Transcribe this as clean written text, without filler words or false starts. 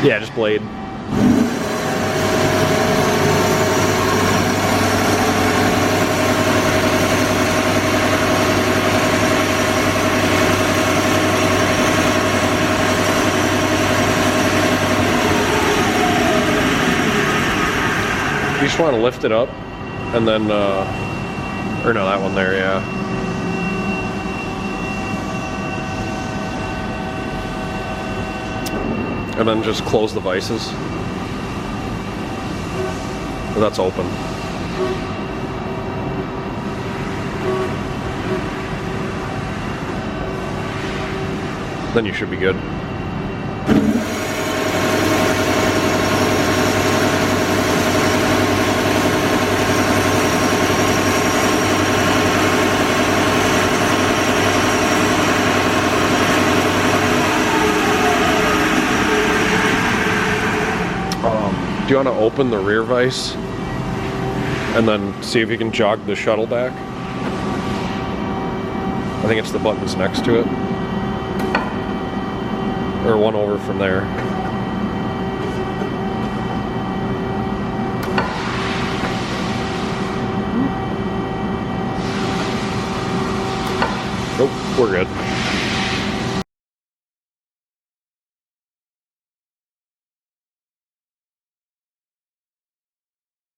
Yeah, just blade. You just want to lift it up, and then, or no, that one there, yeah. And then just close the vices. That's open. Then you should be good. Do you want to open the rear vise and then see if you can jog the shuttle back? I think it's the buttons next to it. Or one over from there. Nope, we're good.